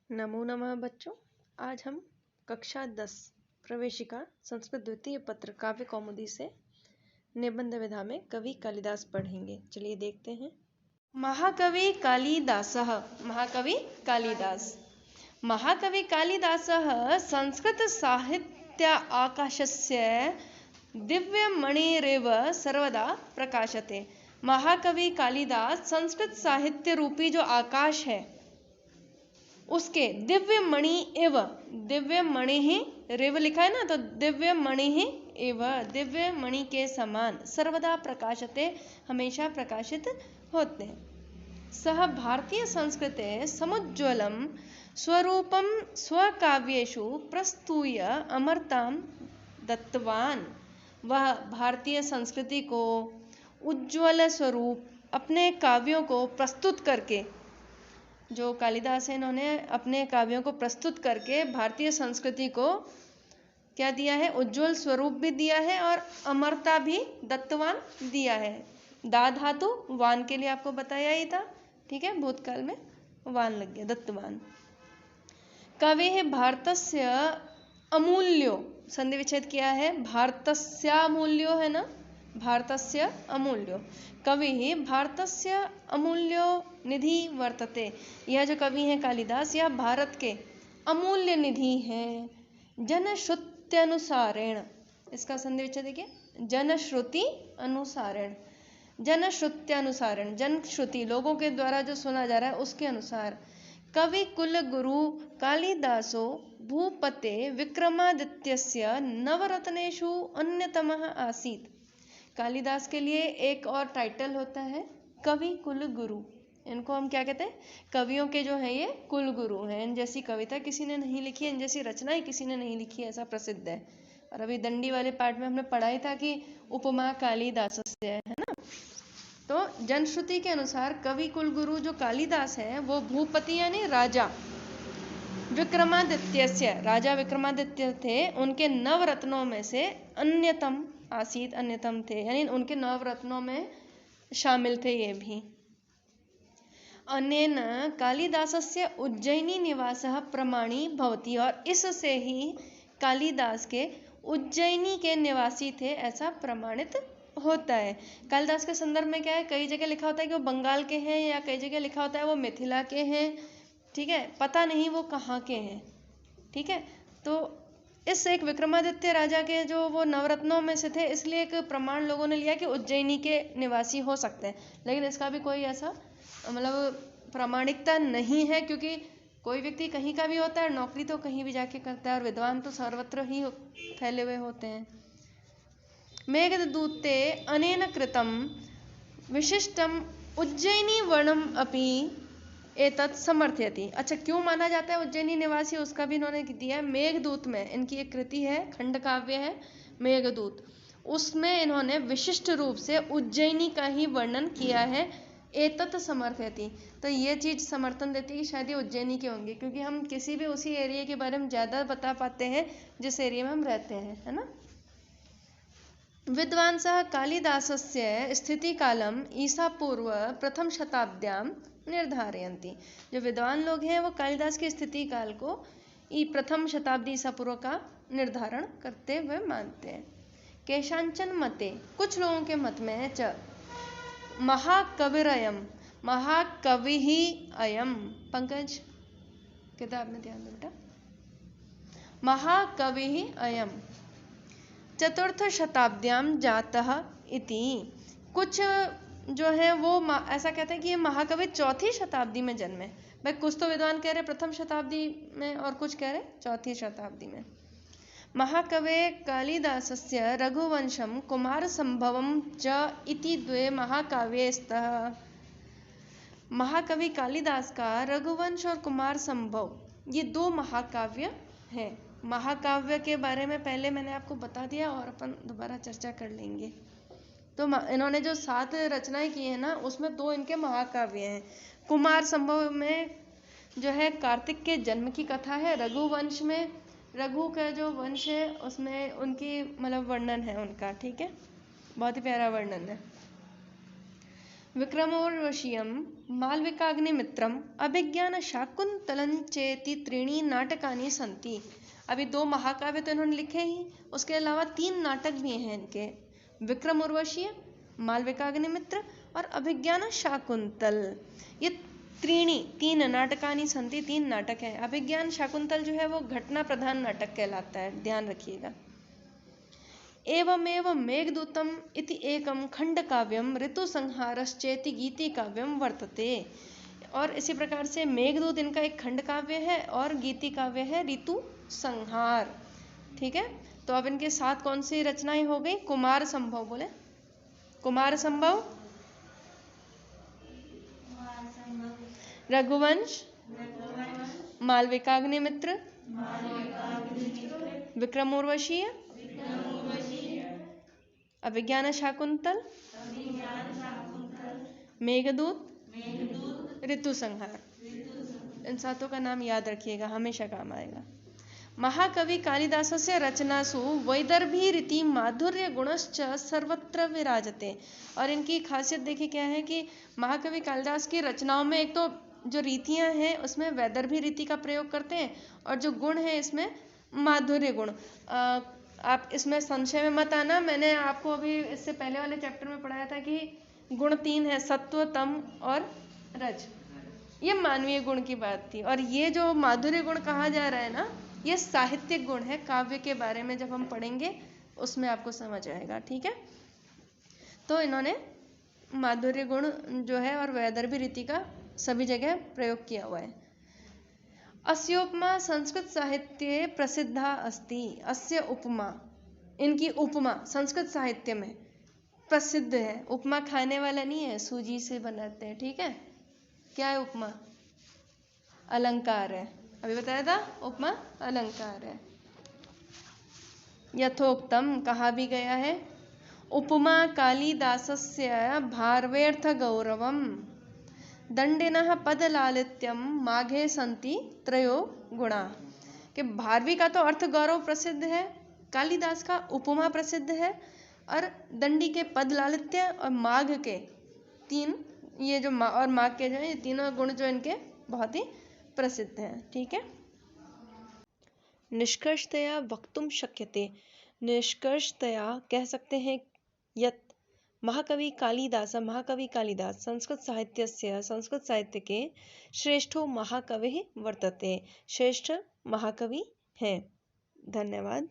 नमो नमः बच्चों। आज हम कक्षा 10 प्रवेशिका संस्कृत द्वितीय पत्र काव्य कौमुदी से निबंध विधा में कवि कालिदास पढ़ेंगे। चलिए देखते हैं। महाकवि कालिदासः महाकवि कालिदास महाकवि कालिदासः संस्कृत साहित्य आकाशस्य दिव्यमणिरेव सर्वदा प्रकाशते। महाकवि कालिदास संस्कृत साहित्य रूपी जो आकाश है उसके दिव्य मणि एव, दिव्य मणि ही रेव लिखा है ना, तो दिव्य मणि ही एव, दिव्य मणि के समान सर्वदा प्रकाशते, हमेशा प्रकाशित होते हैं। सह भारतीय संस्कृते समुज्ज्वलं स्वरूपम स्वकाव्येषु प्रस्तूय अमरतां दत्तवान। वह भारतीय संस्कृति को उज्ज्वल स्वरूप अपने काव्यों को प्रस्तुत करके, जो कालिदास है इन्होंने अपने काव्यों को प्रस्तुत करके भारतीय संस्कृति को क्या दिया है, उज्ज्वल स्वरूप भी दिया है और अमरता भी दत्तवान दिया है। दा धातु वान के लिए आपको बताया ही था, ठीक है, भूतकाल में वान लग गया, दत्तवान। कवि है भारतस्य अमूल्यो, संधि विच्छेद किया है, भारतस्यामूल्यो है ना, भारतस्य अमूल्यो। कवि भारतस्य अमूल्यो निधि वर्तते। यह जो कवि हैं कालिदास, यह भारत के अमूल्य निधि हैं। जनश्रुत्यनुसारेण, इसका संधि विच्छेद देखिए, जनश्रुति अनुसारेण, जनश्रुत्यनुसारेण, जनश्रुति लोगों के द्वारा जो सुना जा रहा है उसके अनुसार। कवि कुल गुरु कालिदासो भूपते विक्रमादित्यस्य नवरत्नेषु अन्यतमः आसीत्। कालिदास के लिए एक और टाइटल होता है कवि कुल गुरु। इनको हम क्या कहते हैं, कवियों के जो है ये कुल गुरु हैं। इन जैसी कविता किसी ने नहीं लिखी है, इन जैसी रचनाएं किसी ने नहीं लिखी है, ऐसा प्रसिद्ध है। और अभी दंडी वाले पार्ट में हमने पढ़ा ही था कि उपमा कालिदासस्य है ना। तो जनश्रुति के अनुसार कवि कुल गुरु जो कालिदास है वो भूपति यानी राजा विक्रमादित्य, राजा विक्रमादित्य थे, उनके नवरत्नों में से अन्यतम आसीत, अन्यतम थे, यानी उनके नवरत्नों में शामिल थे ये भी। अनेन कालिदासस्य उज्जयिनी निवासः प्रमाणी भवति, और इससे ही कालिदास के उज्जयिनी के निवासी थे ऐसा प्रमाणित होता है। कालिदास के संदर्भ में क्या है, कई जगह लिखा होता है कि वो बंगाल के हैं, या कई जगह लिखा होता है वो मिथिला के हैं, ठीक है, पता नहीं वो कहाँ के हैं, ठीक है। तो इस एक विक्रमादित्य राजा के जो वो नवरत्नों में से थे, इसलिए एक प्रमाण लोगों ने लिया कि उज्जयिनी के निवासी हो सकते हैं, लेकिन इसका भी कोई ऐसा मतलब प्रामाणिकता नहीं है, क्योंकि कोई व्यक्ति कहीं का भी होता है, नौकरी तो कहीं भी जाके करता है, और विद्वान तो सर्वत्र ही फैले हुए होते हैं। मेघदूते अनेन कृतं विशिष्टम उज्जयिनी वर्णम अपि एतत् समर्थयति। अच्छा, क्यों माना जाता है उज्जैनी निवासी, उसका भी इन्होंने दिया है। मेघदूत में इनकी एक कृति है, खंड काव्य है मेघदूत, उसमें इन्होंने विशिष्ट रूप से उज्जैनी का ही वर्णन किया है। एतत् समर्थयति, तो ये चीज समर्थन देती है कि शायद ये उज्जैनी के होंगे, क्योंकि हम किसी भी उसी एरिया के बारे में ज्यादा बता पाते हैं जिस एरिया में हम रहते हैं, है ना। विद्वांसः कालिदासस्य स्थितिकालम ईसा पूर्व प्रथम शताब्द्यां निर्धारयन्ति। जो विद्वान लोग हैं वो कालिदास की स्थिति काल को प्रथम शताब्दी ईसा पूर्व का निर्धारण करते हुए मानते हैं। केशांचन मते, कुछ लोगों के मत में च महाकविरयम, महाकवि ही अयम, पंकज किताब में ध्यान दो बेटा, महाकवि ही अयम चतुर्थ शताब्द्यां जातः इति। कुछ जो है वो ऐसा कहते हैं कि ये महाकवि चौथी शताब्दी में जन्मे। भाई कुछ तो विद्वान कह रहे प्रथम शताब्दी में और कुछ कह रहे चौथी शताब्दी में। महाकवे कालिदासस्य रघुवंशम कुमार संभवम च इति द्वे महाकाव्ये स्तः। महाकवि कालिदास का रघुवंश और कुमार संभव ये दो महाकाव्य हैं। महाकाव्य के बारे में पहले मैंने आपको बता दिया और अपन दोबारा चर्चा कर लेंगे। तो इन्होंने जो 7 रचनाएं की है ना, उसमें 2 इनके महाकाव्य हैं। कुमार संभव में जो है कार्तिक के जन्म की कथा है, रघुवंश में रघु का जो वंश है उसमें उनकी मतलब वर्णन है उनका, ठीक है, बहुत ही प्यारा वर्णन है। विक्रमोर्वशीयं मालविकाग्निमित्रम् अभिज्ञानशाकुन्तलं चेति त्रीणि नाटकानि सन्ति। अभी 2 महाकाव्य तो इन्होंने लिखे ही, उसके अलावा 3 नाटक भी हैं इनके, विक्रम उर्वशीय, मालविकाग्निमित्र और अभिज्ञानशाकुन्तल। ये 3 नाटकानि सन्ति, 3 नाटक हैं। अभिज्ञान शाकुन्तल जो है वो घटना प्रधान नाटक कहलाता है, ध्यान रखिएगा। एवमेव मेघदूतम इति एकम खंडकाव्यम ऋतुसंहारश्चेति गीतिकाव्यम वर्तते। और इसी प्रकार से मेघदूत इनका एक खंड काव्य है और गीति काव्य है ऋतु संहार। ठीक है, तो अब इनके साथ कौन सी रचनाएं हो गई? कुमार संभव, बोले कुमार संभव, रघुवंश, मालविकाग्निमित्र, विक्रमोर्वशीय, अभिज्ञान शाकुंतल, मेघदूत, ऋतु संहार। इन सातों का नाम याद रखिएगा, हमेशा काम आएगा। महाकवि कालिदासस्य रचनासु वैदर्भी रीति माधुर्य गुणश्च सर्वत्र विराजते। और इनकी खासियत देखिए क्या है कि महाकवि कालिदास की रचनाओं में एक तो जो रीतियां हैं उसमें वैदर्भी रीति का प्रयोग करते हैं, और जो गुण है इसमें माधुर्य गुण। आप इसमें संशय में मत आना, मैंने आपको अभी इससे पहले वाले चैप्टर में पढ़ाया था कि गुण 3 है, सत्व, तम और रज। ये मानवीय गुण की बात थी, और ये जो माधुर्य गुण कहा जा रहा है ना, ये साहित्यिक गुण है। काव्य के बारे में जब हम पढ़ेंगे उसमें आपको समझ आएगा। ठीक है, तो इन्होंने माधुर्य गुण जो है और वैदर्भी रीति का सभी जगह प्रयोग किया हुआ है। अस्योपमा संस्कृत साहित्ये प्रसिद्धा अस्ति। अस्य उपमा, इनकी उपमा संस्कृत साहित्य में प्रसिद्ध है। उपमा खाने वाला नहीं है, सूजी से बनाते हैं। ठीक है, क्या है उपमा? अलंकार है। अभी बताया था, उपमा अलंकार है। यथोक्तम, कहा भी गया है, उपमा कालिदासस्य भारवेर्थ गौरवम दंडिनः पदलालित्यम माघे संति त्रयो गुणा। कि भारवी का तो अर्थ गौरव प्रसिद्ध है, कालिदास का उपमा प्रसिद्ध है, और दंडी के पद लालित्य और माघ के 3, ये जो और माघ के जो है, ये तीनों गुण जो इनके बहुत ही प्रसिद्ध हैं। ठीक है, निष्कर्षतया वक्तुम शक्यते, निष्कर्षतया कह सकते हैं यत् महाकवि कालिदास संस्कृत साहित्य के श्रेष्ठो महाकवि वर्तते, श्रेष्ठ महाकवि हैं। धन्यवाद।